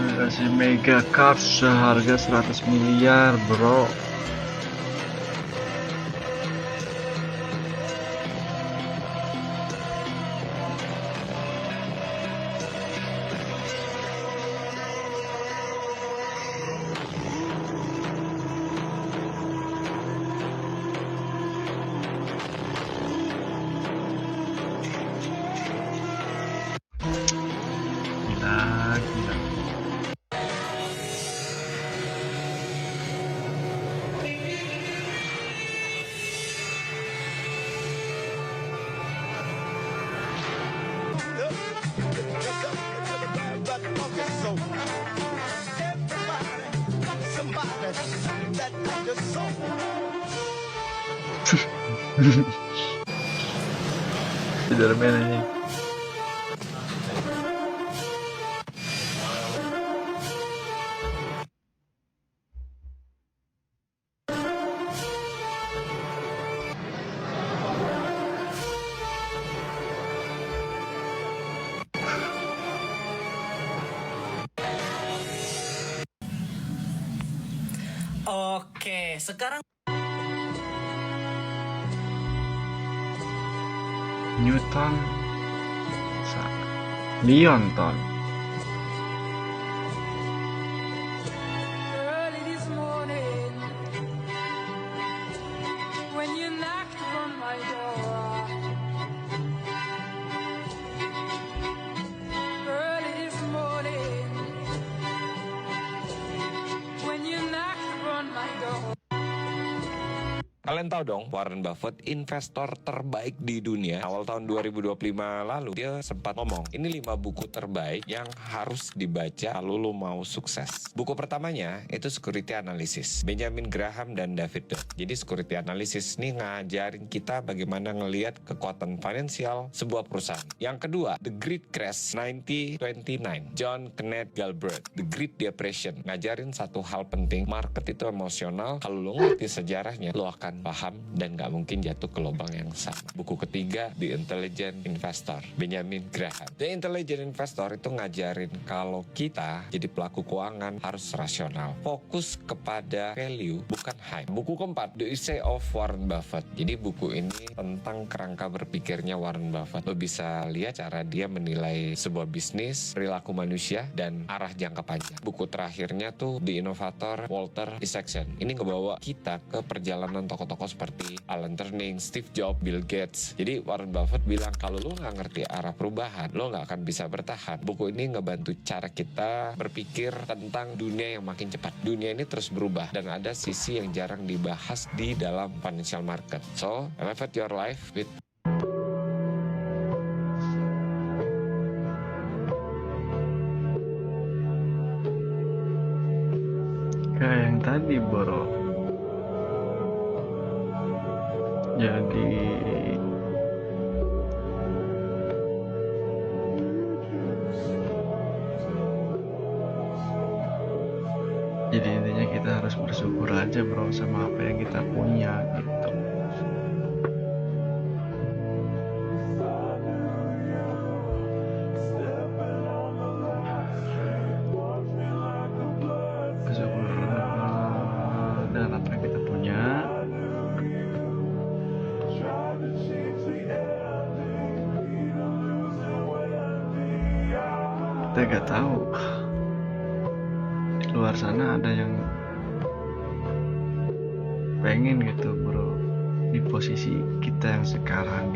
Kasih mega card seharga 100 miliar bro. Gila. Spiderman ini. Oke, sekarang Newton Leonton. Early this morning, when you knocked on my door. Early this morning, when you knocked on my door. Kalian tahu dong, Warren Buffett investor terbaik di dunia. Awal tahun 2025 lalu, dia sempat ngomong, ini 5 buku terbaik yang harus dibaca kalau lo mau sukses. Buku pertamanya itu Security Analysis, Benjamin Graham dan David Dodd. Jadi Security Analysis ini ngajarin kita bagaimana ngelihat kekuatan finansial sebuah perusahaan. Yang kedua, The Great Crash 1929, John Kenneth Galbraith. The Great Depression, ngajarin satu hal penting, market itu emosional. Kalau lo ngerti sejarahnya, lo akan paham dan gak mungkin jatuh ke lubang yang sama. Buku ketiga, The Intelligent Investor, Benjamin Graham. The Intelligent Investor itu ngajarin kalau kita jadi pelaku keuangan harus rasional, fokus kepada value bukan hype. Buku keempat, The Essay of Warren Buffett. Jadi buku ini tentang kerangka berpikirnya Warren Buffett. Lo bisa lihat cara dia menilai sebuah bisnis, perilaku manusia, dan arah jangka panjang. Buku terakhirnya tuh The Innovator, Walter Isaacson. Ini ngebawa kita ke perjalanan tokoh-tokoh seperti Alan Turing, Steve Jobs, Bill Gates. Jadi Warren Buffett bilang kalau lo nggak ngerti arah perubahan, lo nggak akan bisa bertahan. Buku ini ngebantu cara kita berpikir tentang dunia yang makin cepat. Dunia ini terus berubah dan ada sisi yang jarang dibahas di dalam financial market. So, elevate your life with Kayak yang tadi bro. Jadi intinya kita harus bersyukur aja bro sama apa yang kita punya gitu. Bersyukur dengan apa yang kita punya. Kita gak tahu di luar sana ada yang pengen gitu bro di posisi kita yang sekarang.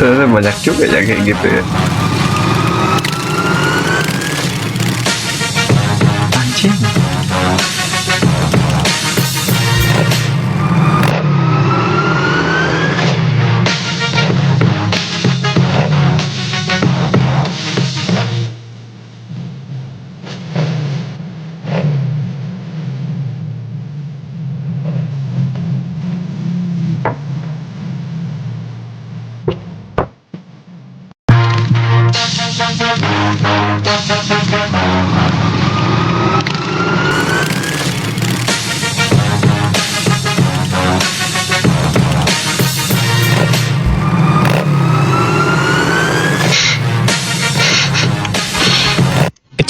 Ternyata banyak juga ya kayak gitu ya. Anjing.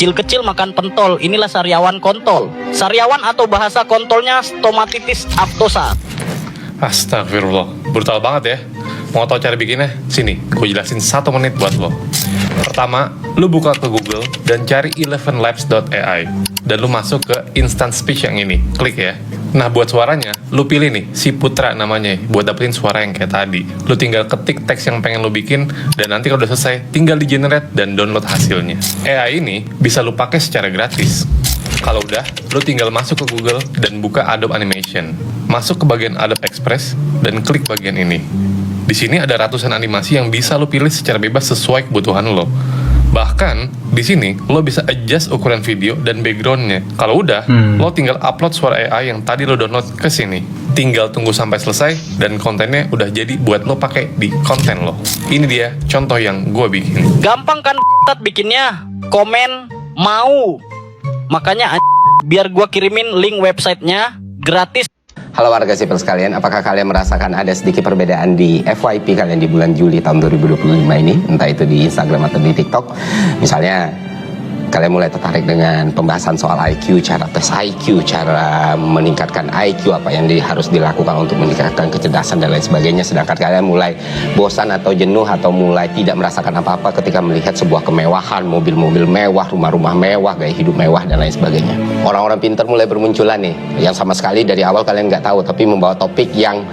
Kecil-kecil makan pentol, inilah sariawan kontol. Sariawan atau bahasa kontolnya stomatitis aftosa. Astagfirullah, brutal banget ya. Mau tau cara bikinnya? Sini, gue jelasin 1 menit buat lo. Pertama, lu buka ke Google dan cari 11labs.ai. Dan lu masuk ke instant speech yang ini, klik ya. Nah, buat suaranya, lu pilih nih, si Putra namanya, buat dapetin suara yang kayak tadi. Lu tinggal ketik teks yang pengen lu bikin, dan nanti kalau udah selesai, tinggal di generate dan download hasilnya. AI ini bisa lu pakai secara gratis. Kalau udah, lu tinggal masuk ke Google dan buka Adobe Animation. Masuk ke bagian Adobe Express, dan klik bagian ini. Di sini ada ratusan animasi yang bisa lo pilih secara bebas sesuai kebutuhan lo. Bahkan, di sini lo bisa adjust ukuran video dan backgroundnya. Kalau udah, lo tinggal upload suara AI yang tadi lo download ke sini. Tinggal tunggu sampai selesai, dan kontennya udah jadi buat lo pakai di konten lo. Ini dia contoh yang gue bikin. Gampang kan bikinnya? Komen, mau. Makanya biar gua kirimin link websitenya gratis. Halo warga sipil sekalian, apakah kalian merasakan ada sedikit perbedaan di FYP kalian di bulan Juli tahun 2025 ini? Entah itu di Instagram atau di TikTok. Misalnya, kalian mulai tertarik dengan pembahasan soal IQ, cara tes IQ, cara meningkatkan IQ, apa yang harus dilakukan untuk meningkatkan kecerdasan dan lain sebagainya. Sedangkan kalian mulai bosan atau jenuh atau mulai tidak merasakan apa-apa ketika melihat sebuah kemewahan, mobil-mobil mewah, rumah-rumah mewah, gaya hidup mewah, dan lain sebagainya. Orang-orang pintar mulai bermunculan nih, yang sama sekali dari awal kalian nggak tahu, tapi membawa topik yang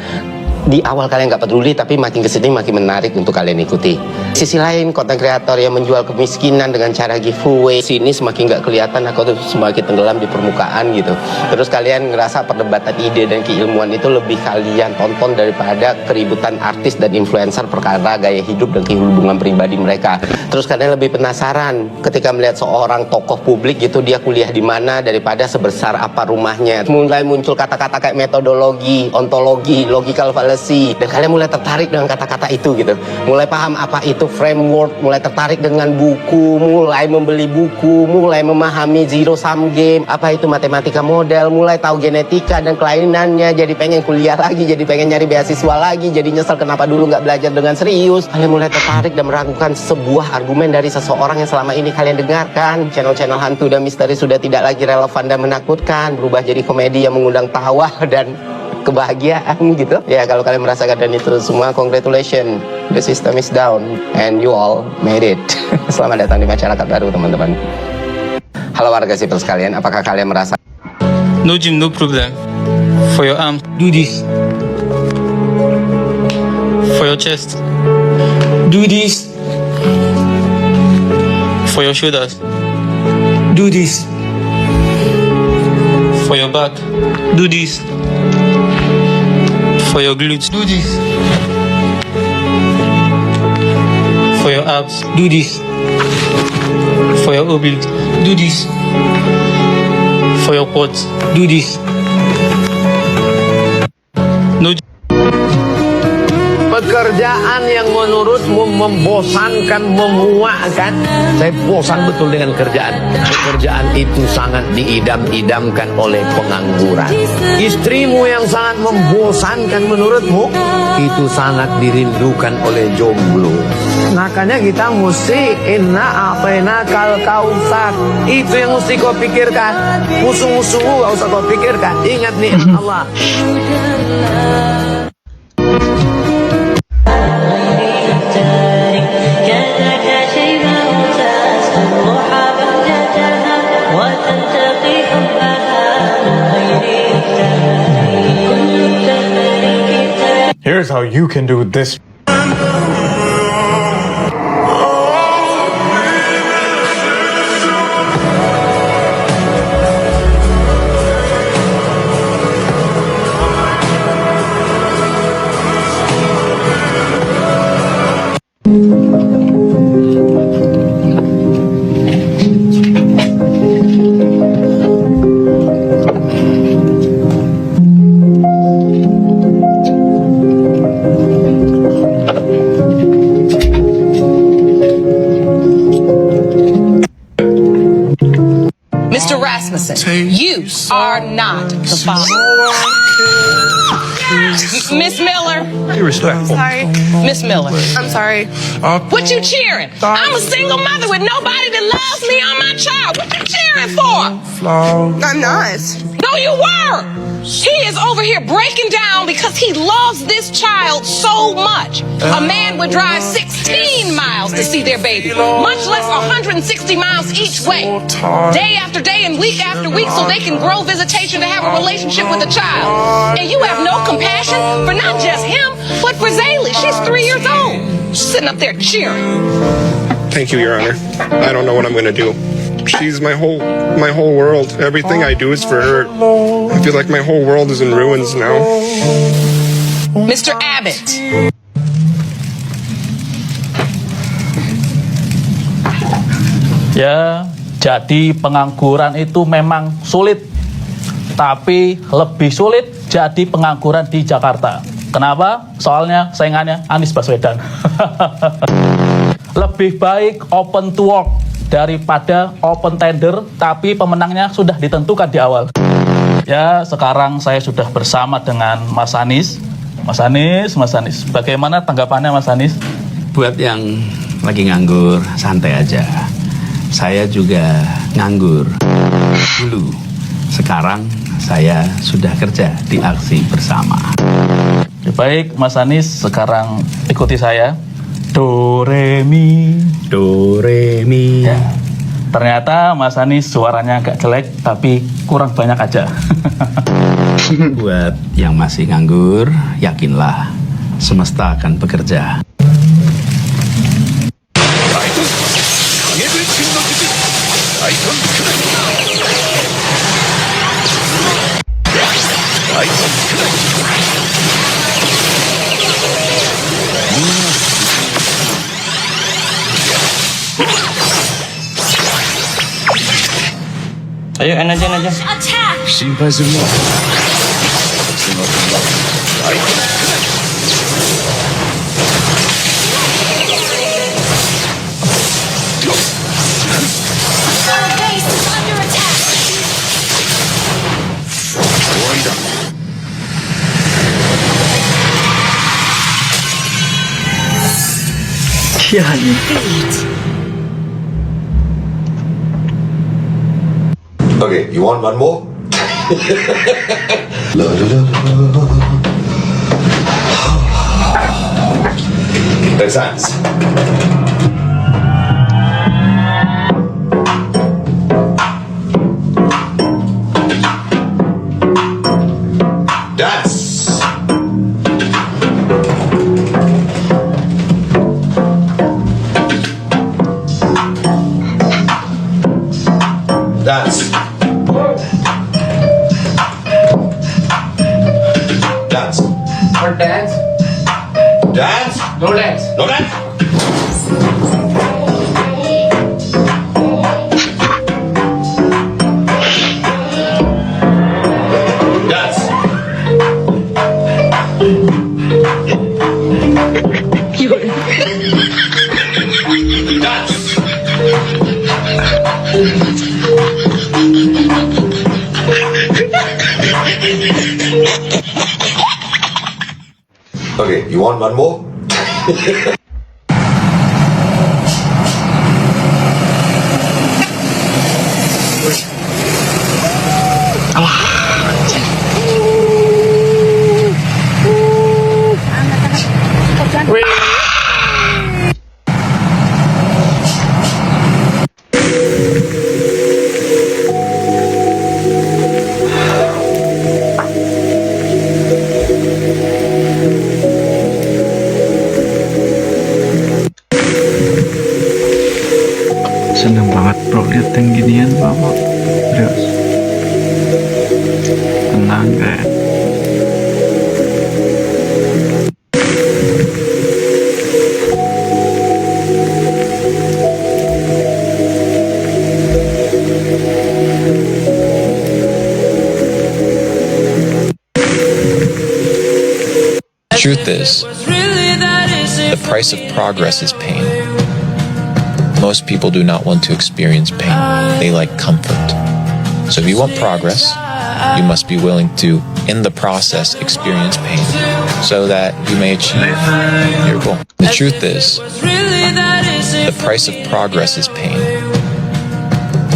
di awal kalian nggak peduli, tapi makin kesini makin menarik untuk kalian ikuti. Sisi lain, konten kreator yang menjual kemiskinan dengan cara giveaway, sini semakin nggak kelihatan, aku tuh semakin tenggelam di permukaan gitu. Terus kalian ngerasa perdebatan ide dan keilmuan itu lebih kalian tonton daripada keributan artis dan influencer perkara gaya hidup dan hubungan pribadi mereka. Terus kalian lebih penasaran ketika melihat seorang tokoh publik gitu, dia kuliah di mana daripada sebesar apa rumahnya. Mulai muncul kata-kata kayak metodologi, ontologi, logical fallacy, dan kalian mulai tertarik dengan kata-kata itu gitu. Mulai paham apa itu framework, mulai tertarik dengan buku, mulai membeli buku, mulai memahami zero sum game, apa itu matematika model, mulai tahu genetika dan kelainannya, jadi pengen kuliah lagi, jadi pengen nyari beasiswa lagi, jadi nyesel kenapa dulu nggak belajar dengan serius. Kalian mulai tertarik dan meragukan sebuah argumen dari seseorang yang selama ini kalian dengarkan. Channel-channel hantu dan misteri sudah tidak lagi relevan dan menakutkan, berubah jadi komedi yang mengundang tawa dan kebahagiaan gitu. Ya, kalau kalian merasakan dan itu semua, congratulations, the system is down and you all made it. Selamat datang di masyarakat baru, teman-teman. Halo warga sipil sekalian, apakah kalian merasa No gym, no problem. For your arm, do this. For your chest, do this. For your shoulders, do this. For your back, do this. For your glutes, do this. For your abs, do this. For your obliques, do this. For your quads, do this. No. Pekerjaan yang menurutmu membosankan, memuakkan. Saya bosan betul dengan kerjaan. Pekerjaan itu sangat diidam-idamkan oleh pengangguran. Istrimu yang sangat membosankan menurutmu, itu sangat dirindukan oleh jomblo. Makanya kita mesti inna a'tayna kal kautsar. Itu yang mesti kau pikirkan. Musuh-musuhmu gak usah kau pikirkan. Ingat nikmat Allah. Here's how you can do this. Rasmussen, you are not the father. Miss Miller. Be respectful. Sorry. Miss Miller. I'm sorry. What you cheering? I'm a single mother with nobody that loves me or my child. What you cheering for? I'm not. No, you were. He is over here breaking down because he loves this child so much. A man would drive 16 miles to see their baby, much less 160 miles each way, day after day and week after week, so they can grow visitation to have a relationship with the child. And you have no compassion for not just him, but for Zaylee. She's 3 years old. She's sitting up there cheering. Thank you, Your Honor. I don't know what I'm going to do. She's my whole world. Everything I do is for her. I feel like my whole world is in ruins now. Mr. Abbott. Ya, jadi pengangguran itu memang sulit, tapi lebih sulit jadi pengangguran di Jakarta. Kenapa? Soalnya saingannya Anies Baswedan. Lebih baik open to work daripada open tender, tapi pemenangnya sudah ditentukan di awal. Ya, sekarang saya sudah bersama dengan Mas Anies. Mas Anies, bagaimana tanggapannya Mas Anies? Buat yang lagi nganggur, santai aja. Saya juga nganggur dulu. Sekarang saya sudah kerja di Aksi Bersama. Ya, baik, Mas Anies, sekarang ikuti saya. Do, re, mi. Ya. Ternyata Mas Anies suaranya agak jelek, tapi kurang banyak aja. Buat yang masih nganggur, yakinlah semesta akan bekerja. Ayo, enajan aja. Simpai semua. Okay, you want one more? Let's dance. Dance. Dance. Dance. What dance? Dance. No dance. No dance. Dance. Okay, you want one more? Seneng banget bro lihat yang ginian Bapak. Serius. Tenang kayak. Truth is, the price of progress is pain. Most people do not want to experience pain. They like comfort. So if you want progress, you must be willing to, in the process, experience pain so that you may achieve your goal. The truth is, the price of progress is pain.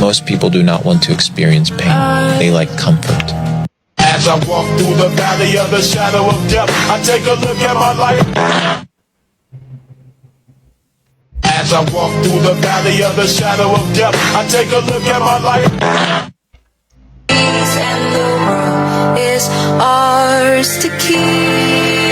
Most people do not want to experience pain. They like comfort. As I walk through the valley of the shadow of death, I take a look at my life. As I walk through the valley of the shadow of death, I take a look at my life. And the world is ours to keep.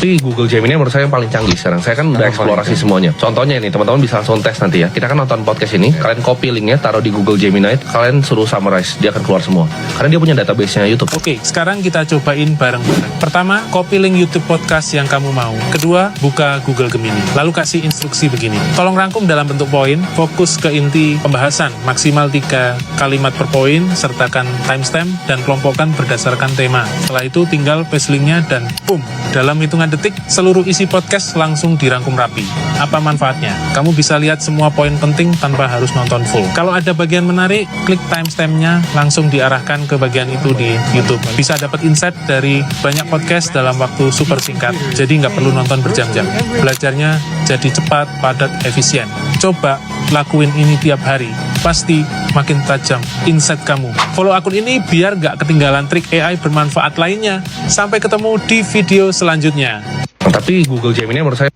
Tapi Google Gemini menurut saya yang paling canggih sekarang. Saya kan udah eksplorasi semuanya. Contohnya ini, teman-teman bisa langsung tes nanti ya. Kita kan nonton podcast ini, kalian copy linknya, taruh di Google Gemini, kalian suruh summarize, dia akan keluar semua. Karena dia punya database-nya YouTube. Oke, sekarang kita cobain bareng-bareng. Pertama, copy link YouTube podcast yang kamu mau. Kedua, buka Google Gemini. Lalu kasih instruksi begini. Tolong rangkum dalam bentuk poin, fokus ke inti pembahasan, maksimal 3 kalimat per poin, sertakan timestamp, dan kelompokkan berdasarkan tema. Setelah itu tinggal paste linknya dan boom. Dalam hitungan detik, seluruh isi podcast langsung dirangkum rapi. Apa manfaatnya? Kamu bisa lihat semua poin penting tanpa harus nonton full. Kalau ada bagian menarik, klik timestamp-nya, langsung diarahkan ke bagian itu di YouTube. Bisa dapat insight dari banyak podcast dalam waktu super singkat, jadi nggak perlu nonton berjam-jam. Belajarnya jadi cepat, padat, efisien. Coba lakuin ini tiap hari. Pasti makin tajam insight kamu. Follow akun ini biar nggak ketinggalan trik AI bermanfaat lainnya. Sampai ketemu di video selanjutnya. Tapi Google Gemini menurut saya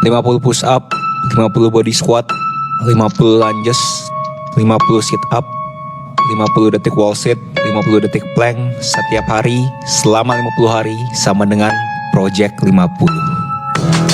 ...50 push up, 50 body squat, 50 lunges, 50 sit up, 50 detik wall sit, 50 detik plank setiap hari selama 50 hari sama dengan Project 50.